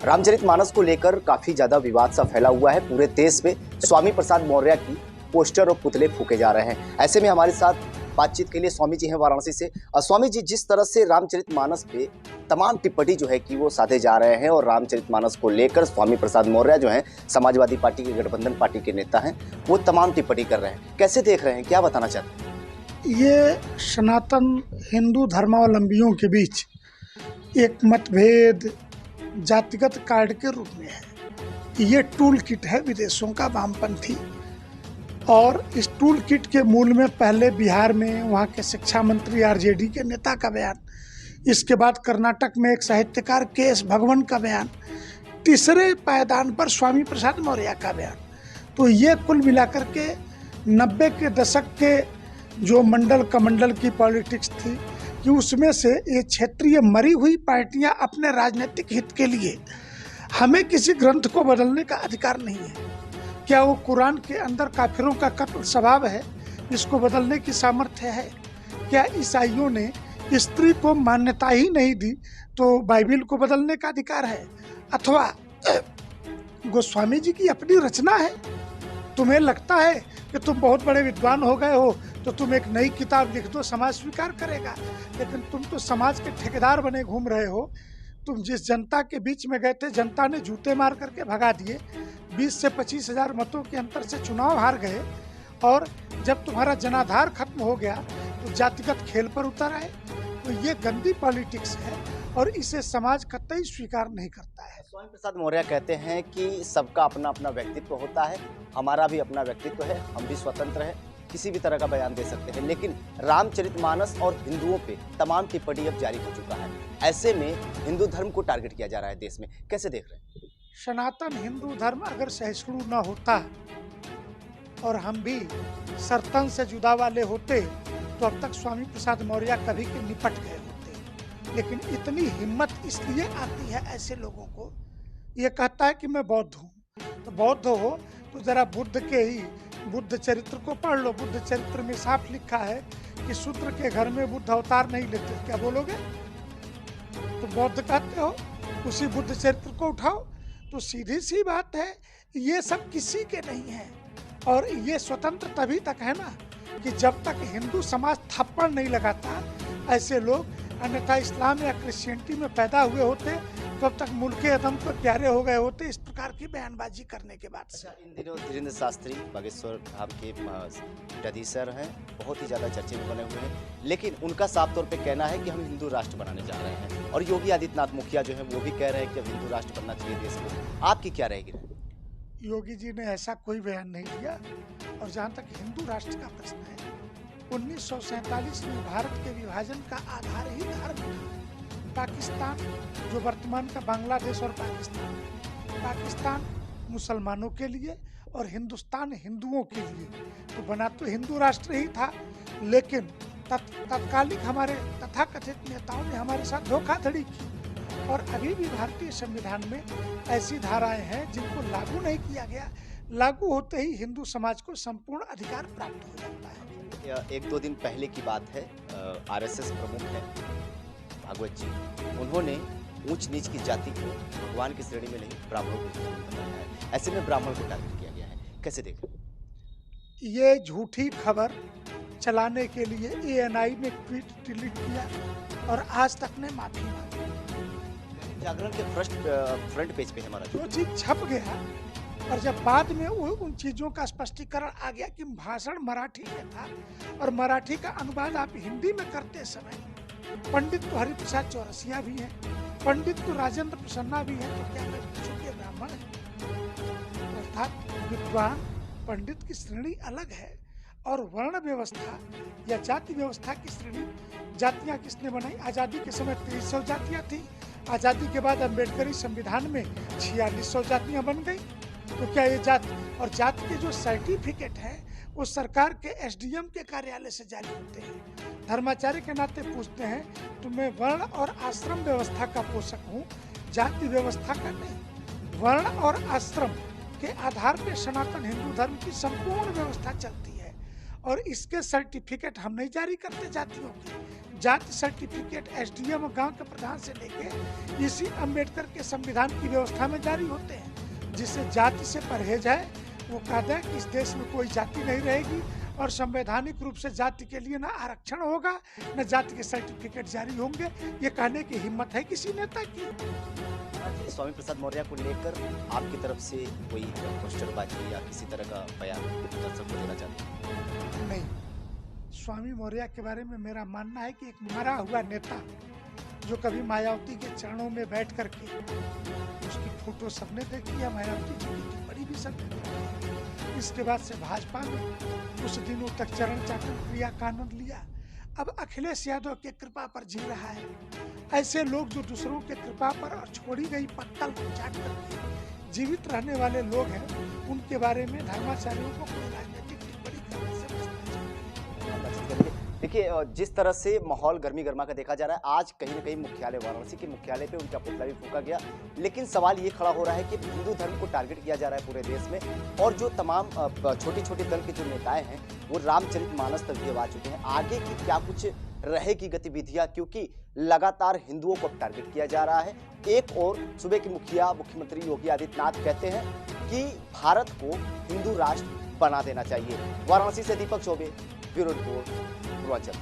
रामचरितमानस को लेकर काफी ज्यादा विवाद सा फैला हुआ है। पूरे देश में स्वामी प्रसाद मौर्य की पोस्टर और पुतले फूके जा रहे हैं। ऐसे में हमारे साथ बातचीत के लिए स्वामी जी हैं वाराणसी से। स्वामी जी, जिस तरह से रामचरितमानस पे तमाम टिप्पणी जो है कि वो साधे जा रहे हैं और रामचरितमानस को लेकर स्वामी प्रसाद मौर्य जो हैं समाजवादी पार्टी के गठबंधन पार्टी के नेता हैं, वो तमाम टिप्पणी कर रहे हैं, कैसे देख रहे हैं, क्या बताना चाहते हैं? ये सनातन हिंदू धर्मावलंबियों के बीच एक मतभेद जातिगत कार्ड के रूप में है। ये टूल किट है विदेशों का वामपंथी, और इस टूल किट के मूल में पहले बिहार में वहाँ के शिक्षा मंत्री आरजेडी के नेता का बयान, इसके बाद कर्नाटक में एक साहित्यकार के.एस. भगवान का बयान, तीसरे पायदान पर स्वामी प्रसाद मौर्य का बयान। तो ये कुल मिलाकर के 90 के दशक के जो मंडल कमंडल की पॉलिटिक्स थी कि उसमें से ये क्षेत्रीय मरी हुई पार्टियां अपने राजनीतिक हित के लिए, हमें किसी ग्रंथ को बदलने का अधिकार नहीं है। क्या वो कुरान के अंदर काफिरों का कत्ल स्वभाव है, इसको बदलने की सामर्थ्य है? क्या ईसाइयों ने स्त्री को मान्यता ही नहीं दी तो बाइबिल को बदलने का अधिकार है? अथवा गोस्वामी जी की अपनी रचना है, तुम्हें लगता है कि तुम बहुत बड़े विद्वान हो गए हो तो तुम एक नई किताब लिख दो, समाज स्वीकार करेगा। लेकिन तुम तो समाज के ठेकेदार बने घूम रहे हो। तुम जिस जनता के बीच में गए थे, जनता ने जूते मार करके भगा दिए, 20 से 25 हजार मतों के अंतर से चुनाव हार गए, और जब तुम्हारा जनाधार खत्म हो गया तो जातिगत खेल पर उतर आए। तो ये गंदी पॉलिटिक्स है और इसे समाज कतई स्वीकार नहीं करता है। स्वामी प्रसाद मौर्य कहते हैं कि सबका अपना अपना व्यक्तित्व होता है, हमारा भी अपना व्यक्तित्व है, हम भी स्वतंत्र हैं, किसी भी तरह का बयान दे सकते हैं। लेकिन रामचरितमानस और हिंदुओं पे तमाम टिप्पणी अब जारी हो चुका है। ऐसे में हिंदू धर्म को टारगेट किया जा रहा है देश में, कैसे देख रहे हैं? सनातन हिंदू धर्म अगर सहिष्णु न होता और हम भी सर्तन से जुदा वाले होते तो अब तक स्वामी प्रसाद मौर्य कभी के निपट गए होते। लेकिन इतनी हिम्मत इसलिए आती है ऐसे लोगों को, ये कहता है कि मैं बौद्ध हूँ, तो बौद्ध हो तो जरा बुद्ध के ही बुद्ध चरित्र को पढ़ लो। बुद्ध चरित्र में साफ लिखा है कि शूद्र के घर में बुद्ध अवतार नहीं लेते। क्या बोलोगे? तो बौद्ध कहते हो, उसी बुद्ध चरित्र को उठाओ। तो सीधी सी बात है, ये सब किसी के नहीं है। और ये स्वतंत्र तभी तक है ना कि जब तक हिंदू समाज थप्पड़ नहीं लगाता ऐसे लोग, अन्यथा इस्लाम या क्रिश्चियनिटी में पैदा हुए होते तब तक मुल्के अदम को प्यारे हो गए होते, इस प्रकार की बयानबाजी करने के बाद से। इन दिनों धीरेन्द्र शास्त्री बागेश्वर धाम के स्टडी सर हैं, बहुत ही ज़्यादा चर्चे में बने हुए हैं, लेकिन उनका साफ तौर पे कहना है कि हम हिंदू राष्ट्र बनाने जा रहे हैं। और योगी आदित्यनाथ मुखिया जो है वो भी कह रहे हैं कि अब हिंदू राष्ट्र बनना चाहिए देश को। आपकी क्या रहेगी? योगी जी ने ऐसा कोई बयान नहीं दिया। और जहाँ तक हिंदू राष्ट्र का प्रश्न है, 1947 में भारत के विभाजन का आधार ही धर्म था। पाकिस्तान जो वर्तमान का बांग्लादेश और पाकिस्तान मुसलमानों के लिए और हिंदुस्तान हिंदुओं के लिए तो बना तो हिंदू राष्ट्र ही था। लेकिन तत्कालिक हमारे तथाकथित नेताओं ने हमारे साथ धोखाधड़ी की, और अभी भी भारतीय संविधान में ऐसी धाराएं हैं जिनको लागू नहीं किया गया। लागू होते ही हिंदू समाज को संपूर्ण अधिकार प्राप्त हो जाता है। एक दो दिन पहले की बात है, आरएसएस प्रमुख है भागवत जी, उन्होंने ऊंच नीच की जाति को भगवान की श्रेणी में नहीं, ब्राह्मणों को बताया है। ऐसे में ब्राह्मण को टारगेट किया गया है, कैसे देख रहे हैं? ये झूठी खबर चलाने के लिए एएनआई ने ट्वीट डिलीट किया और आज तक ने माफी मांगी। जागरण के फ्रंट पेज पे हमारा जो चीज छप गया, और जब बाद में उन चीजों का स्पष्टीकरण आ गया कि भाषण मराठी में था और मराठी का अनुवाद आप हिंदी में करते समय पंडित तो हरिप्रसाद चौरसिया भी हैं, पंडित तो राजेंद्र प्रसन्ना भी हैं, तो क्या मैं पूछूं कि ब्राह्मण है? अर्थात विद्वान पंडित की श्रेणी अलग है, और वर्ण व्यवस्था या जाति व्यवस्था की श्रेणी, जातियां किसने बनाई? आजादी के समय 2300 जातियां थी, आजादी के बाद अम्बेडकरी संविधान में 4600 जातियां बन गई। तो क्या ये जाति और जाति के जो सर्टिफिकेट है वो सरकार के एसडीएम के कार्यालय से जारी होते हैं। धर्माचार्य के नाते पूछते हैं, तो मैं वर्ण और आश्रम व्यवस्था का पोषक हूँ, जाति व्यवस्था का नहीं। वर्ण और आश्रम के आधार पर सनातन हिंदू धर्म की संपूर्ण व्यवस्था चलती है, और इसके सर्टिफिकेट हम नहीं जारी करते जातियों के। जाति सर्टिफिकेट एसडीएम गांव के प्रधान से लेके इसी अंबेडकर के संविधान की व्यवस्था में जारी होते हैं। जिससे जाति से परहेज है, वो कहता है कि इस देश में कोई जाति नहीं रहेगी और संवैधानिक रूप से जाति के लिए न आरक्षण होगा न जाति के सर्टिफिकेट जारी होंगे। ये कहने की हिम्मत है किसी नेता की? स्वामी प्रसाद मौर्य को लेकर आपकी तरफ से कोई पोस्टरबाजी या किसी तरह का बयान दर्शक को देना चाहते हैं? नहीं, स्वामी मौर्य के बारे में मेरा मानना है कि एक मरा हुआ नेता जो कभी मायावती के चरणों में बैठ करके, उसकी फोटो सबने देखी है, मायावती जी की टिप्पणी भी सबने देखी। इसके बाद से भाजपा में कुछ दिनों तक चरण चाटन क्रिया का आनंद लिया। अब अखिलेश यादव के कृपा पर जी रहा है। ऐसे लोग जो दूसरों के कृपा पर और छोड़ी गई पत्तल को चाट करके जीवित रहने वाले लोग हैं, उनके बारे में धर्माचार्यों को कोई राजनीतिक टिप्पणी करने से बचना चाहिए। देखिए, जिस तरह से माहौल गर्मी गर्मा का देखा जा रहा है, आज कहीं ना कहीं मुख्यालय वाराणसी के मुख्यालय पे उनका पुतला भी फूंका गया। लेकिन सवाल ये खड़ा हो रहा है कि हिंदू धर्म को टारगेट किया जा रहा है पूरे देश में, और जो तमाम छोटी छोटी दल के जो नेताएं हैं वो रामचरितमानस तक भी आ चुके हैं। आगे की क्या कुछ रहेगी गतिविधियां, क्योंकि लगातार हिंदुओं को टारगेट किया जा रहा है। एक और सूबे के मुख्यमंत्री योगी आदित्यनाथ कहते हैं कि भारत को हिंदू राष्ट्र बना देना चाहिए। वाराणसी से दीपक चौबे, ब्यूरो रिपोर्ट, पूर्वांचल।